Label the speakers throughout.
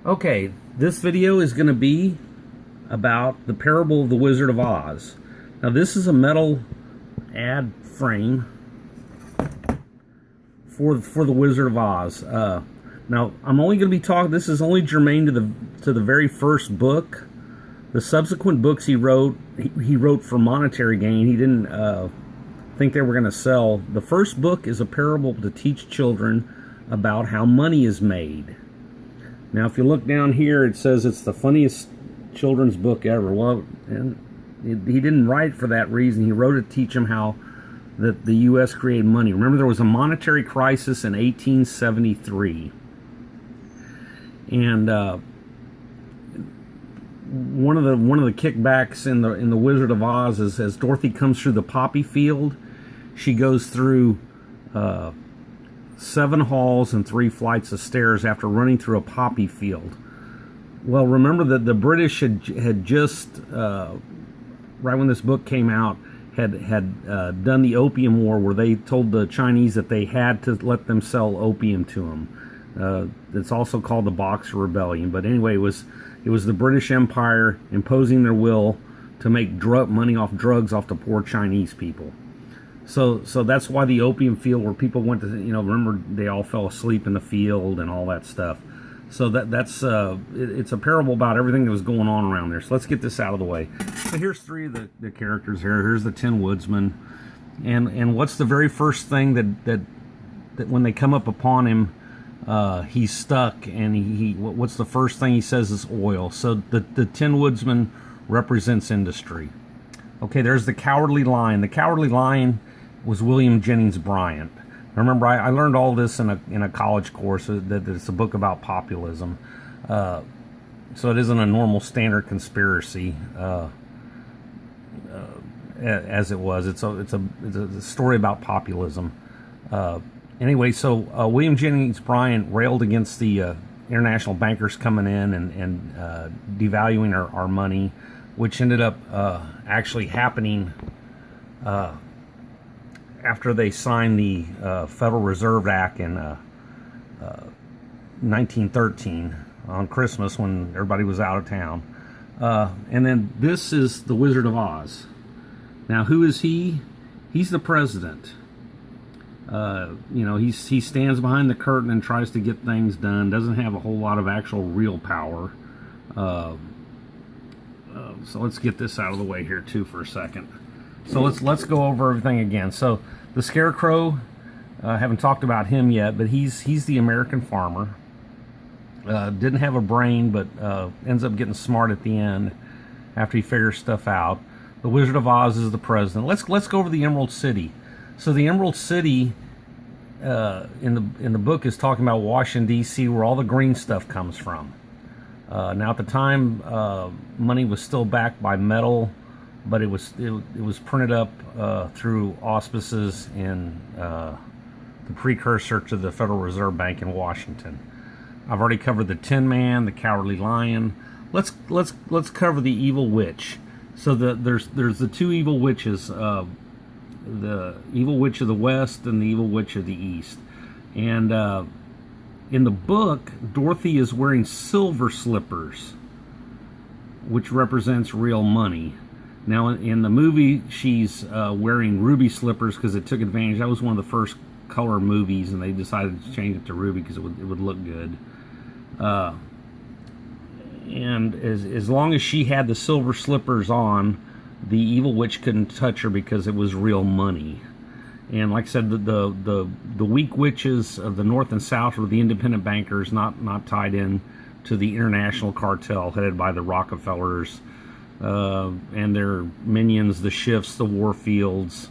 Speaker 1: Okay, this video is going to be about the Parable of the Wizard of Oz. Now this is a metal ad frame for the Wizard of Oz. Now I'm only going to be talking. This is only germane to the very first book. The subsequent books he wrote for monetary gain. He didn't think they were going to sell. The first book is a parable to teach children about how money is made. Now, if you look down here, it says it's the funniest children's book ever. Well, and he didn't write it for that reason. He wrote it to teach them how that the U.S. created money. Remember, there was a monetary crisis in 1873, and one of the kickbacks in the Wizard of Oz is as Dorothy comes through the poppy field, she goes through 7 halls and 3 flights of stairs after running through a poppy field. Well, remember that the British had just right when this book came out had done the Opium War, where they told the Chinese that they had to let them sell opium to them. It's also called the Boxer Rebellion. But anyway, it was the British Empire imposing their will to make money off drugs off the poor Chinese people. So that's why the opium field, where people went to, remember they all fell asleep in the field and all that stuff. So it's a parable about everything that was going on around there. So let's get this out of the way. So here's 3 of the characters here. Here's the Tin Woodsman, and what's the very first thing that when they come up upon him, he's stuck, and what's the first thing he says is oil. So the Tin Woodsman represents industry. Okay, there's the Cowardly Lion. The Cowardly Lion was William Jennings Bryan. Remember, I learned all this in a college course, that it's a book about populism. So it isn't a normal standard conspiracy as it was. It's a story about populism. Anyway, so William Jennings Bryan railed against the international bankers coming in and devaluing our money, which ended up actually happening after they signed the Federal Reserve Act in 1913 on Christmas, when everybody was out of town. And then this is the Wizard of Oz. Now, who is he? He's the president. He stands behind the curtain and tries to get things done. Doesn't have a whole lot of actual real power. So let's get this out of the way here too for a second. So let's go over everything again. So the Scarecrow, haven't talked about him yet, but he's the American farmer. Didn't have a brain, but ends up getting smart at the end after he figures stuff out. The Wizard of Oz is the president. Let's go over the Emerald City. So the Emerald City in the book is talking about Washington, D.C., where all the green stuff comes from. Now at the time, money was still backed by metal, but it was printed up through auspices in the precursor to the Federal Reserve Bank in Washington. I've already covered the Tin Man, the Cowardly Lion. Let's cover the Evil Witch. So there's the 2 evil witches, the Evil Witch of the West and the Evil Witch of the East. And in the book, Dorothy is wearing silver slippers, which represents real money. Now, in the movie, she's wearing ruby slippers because it took advantage. That was one of the first color movies, and they decided to change it to ruby because it would look good. And as long as she had the silver slippers on, the evil witch couldn't touch her because it was real money. And like I said, the weak witches of the North and South were the independent bankers, not tied in to the international cartel headed by the Rockefellers and their minions, the Schiffs, the Warfields,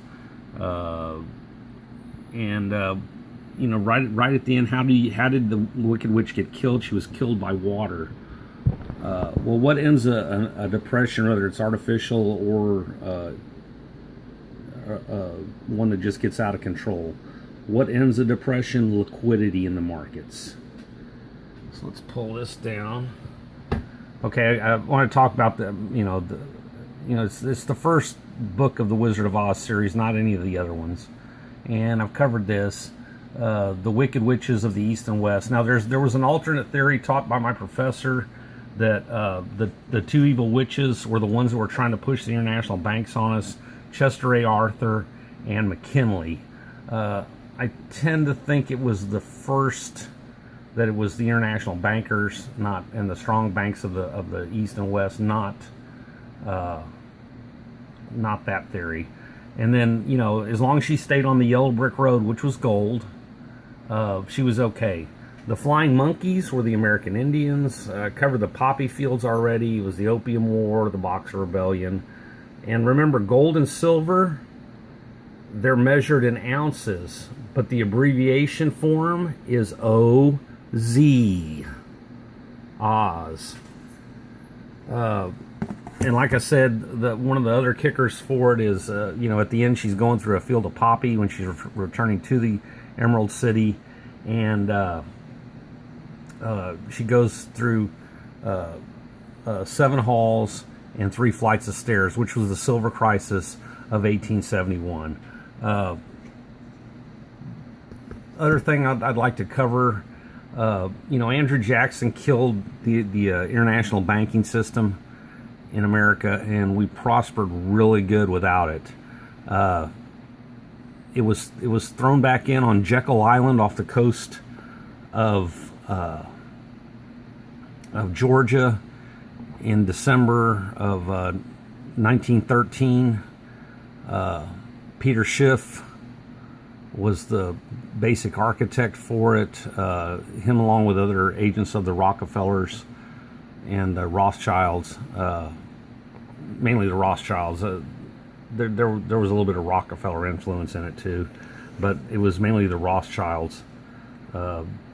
Speaker 1: right at the end, how did the Wicked Witch get killed? She was killed by water. Well, what ends a depression, whether it's artificial or one that just gets out of control? What ends a depression? Liquidity in the markets. So let's pull this down. Okay, I want to talk about it's the first book of the Wizard of Oz series, not any of the other ones, and I've covered this. the Wicked Witches of the East and West. Now, there was an alternate theory taught by my professor that the two evil witches were the ones that were trying to push the international banks on us, Chester A. Arthur and McKinley. I tend to think it was the first, that it was the international bankers, not, and the strong banks of the East and West, not that theory. And then, you know, as long as she stayed on the yellow brick road, which was gold, she was okay. The Flying Monkeys were the American Indians. Covered the poppy fields already. It was the Opium War, the Boxer Rebellion. And remember, gold and silver, they're measured in ounces, but the abbreviation form is OZ. Oz. And like I said, one of the other kickers for it is, you know, at the end she's going through a field of poppy when she's returning to the Emerald City, and she goes through 7 halls and 3 flights of stairs, which was the Silver Crisis of 1871. Other thing I'd like to cover, you know, Andrew Jackson killed the international banking system in America, and we prospered really good without it. It was thrown back in on Jekyll Island off the coast of Georgia in December of 1913. Peter Schiff was the basic architect for it. Him, along with other agents of the Rockefellers and Rothschilds, mainly the Rothschilds. There was a little bit of Rockefeller influence in it too, but it was mainly the Rothschilds.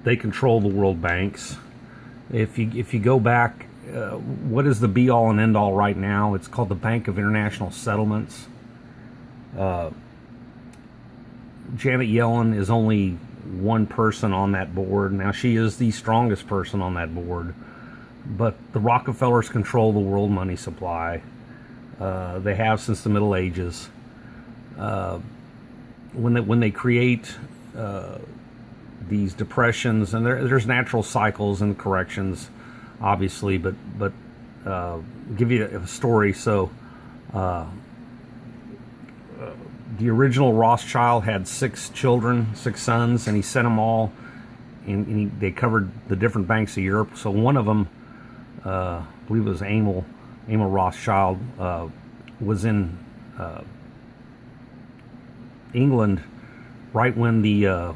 Speaker 1: They control the world banks. If you go back, what is the be all and end all right now? It's called the Bank of International Settlements. Janet Yellen is only one person on that board. Now, she is the strongest person on that board, but the Rockefellers control the world money supply. They have since the Middle Ages. When they create these depressions, and there's natural cycles and corrections, obviously, but give you a story. So the original Rothschild had 6 children, 6 sons, and he sent them all, and they covered the different banks of Europe. So one of them, I believe it was Emil Rothschild, was in England right when the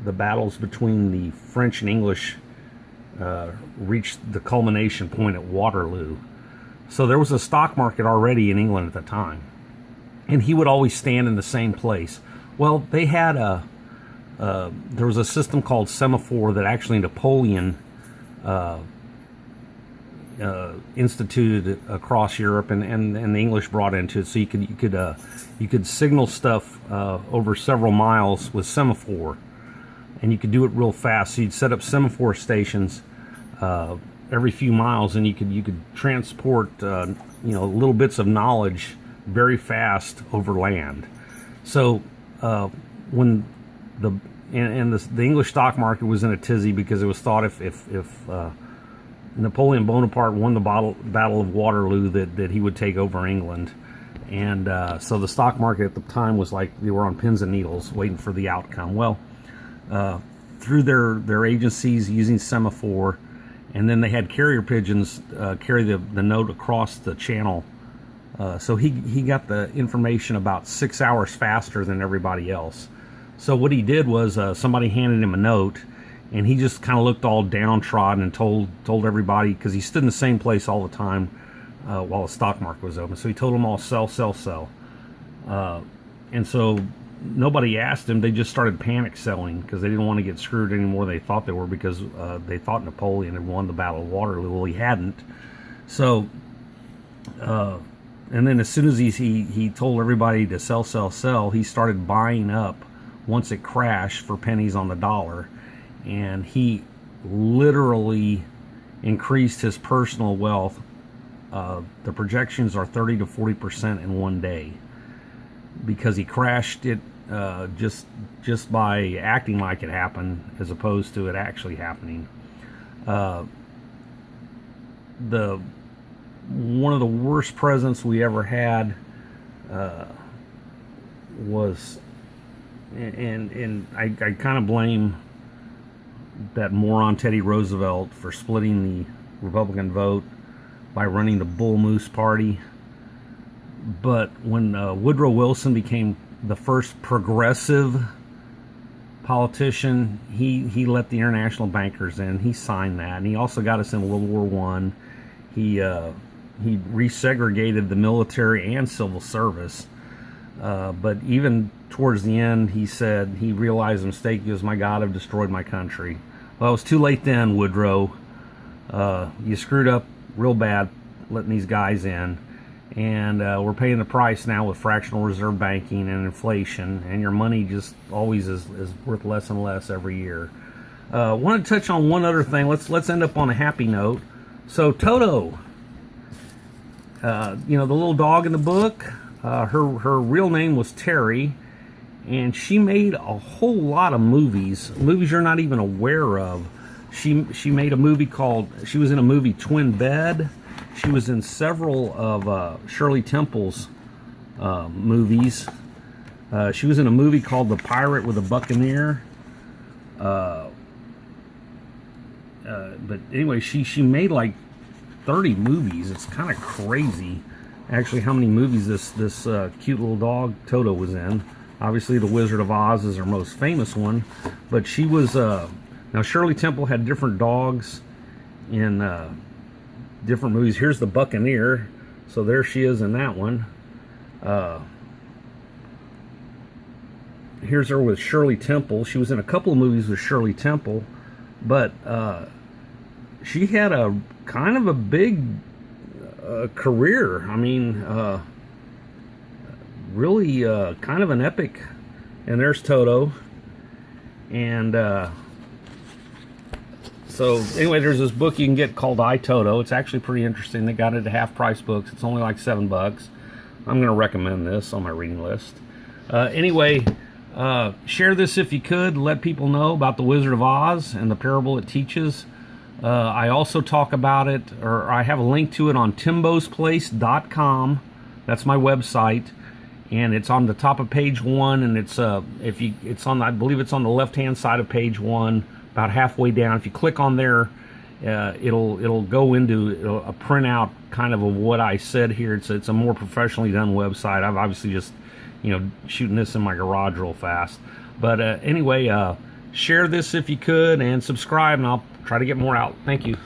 Speaker 1: battles between the French and English reached the culmination point at Waterloo. So there was a stock market already in England at the time, and he would always stand in the same place. Well, they had there was a system called semaphore that actually Napoleon instituted across Europe, and the English brought into it. So you could signal stuff over several miles with semaphore, and you could do it real fast. So you'd set up semaphore stations every few miles, and you could transport little bits of knowledge very fast over land. So when the English stock market was in a tizzy, because it was thought if Napoleon Bonaparte won the Battle of Waterloo that he would take over England. And so the stock market at the time was like they were on pins and needles waiting for the outcome. Well, through their agencies using semaphore, and then they had carrier pigeons carry the note across the channel. So he got the information about 6 hours faster than everybody else. So what he did was somebody handed him a note, and he just kind of looked all downtrodden and told everybody, because he stood in the same place all the time while the stock market was open. So he told them all, sell, sell, sell. And so nobody asked him. They just started panic selling because they didn't want to get screwed any more than they thought they were, because they thought Napoleon had won the Battle of Waterloo. Well, he hadn't. So, and then as soon as he told everybody to sell, sell, sell, he started buying up once it crashed for pennies on the dollar. And he literally increased his personal wealth. The projections are 30 to 40% in one day, because he crashed it just by acting like it happened as opposed to it actually happening. The one of the worst presents we ever had was, and I kind of blame that moron Teddy Roosevelt for splitting the Republican vote by running the Bull Moose Party. But when Woodrow Wilson became the first progressive politician, he let the international bankers in. He signed that, and he also got us in World War One. He resegregated the military and civil service. But even towards the end, he said he realized the mistake. He goes, "My God, I've destroyed my country." Well, it was too late then, Woodrow. You screwed up real bad letting these guys in. And we're paying the price now with fractional reserve banking and inflation, and your money just always is worth less and less every year. I want to touch on one other thing. Let's end up on a happy note. So Toto, the little dog in the book, her real name was Terry, and she made a whole lot of movies you're not even aware of. She made a movie she was in a movie Twin Bed. She was in several of Shirley Temple's movies. She was in a movie called The Pirate with a Buccaneer. But anyway, she made like 30 movies. It's kind of crazy, actually, how many movies this cute little dog Toto was in. Obviously, The Wizard of Oz is her most famous one, but she was now Shirley Temple had different dogs in different movies. Here's the Buccaneer, so there she is in that one. Here's her with Shirley Temple. She was in a couple of movies with Shirley Temple, but she had a kind of a big career. I mean, really kind of an epic. And there's Toto. And so anyway, there's this book you can get called I, Toto. It's actually pretty interesting. They got it at half price books. It's only like $7. I'm going to recommend this on my reading list. Anyway, share this if you could. Let people know about the Wizard of Oz and the parable it teaches. I also talk about it, or I have a link to it on timbosplace.com. That's my website, and it's on the top of page 1. And it's I believe it's on the left-hand side of page 1, about halfway down. If you click on there, it'll go into a printout kind of what I said here. It's a more professionally done website. I've obviously just shooting this in my garage real fast. But anyway, share this if you could, and subscribe, and I'll try to get more out. Thank you.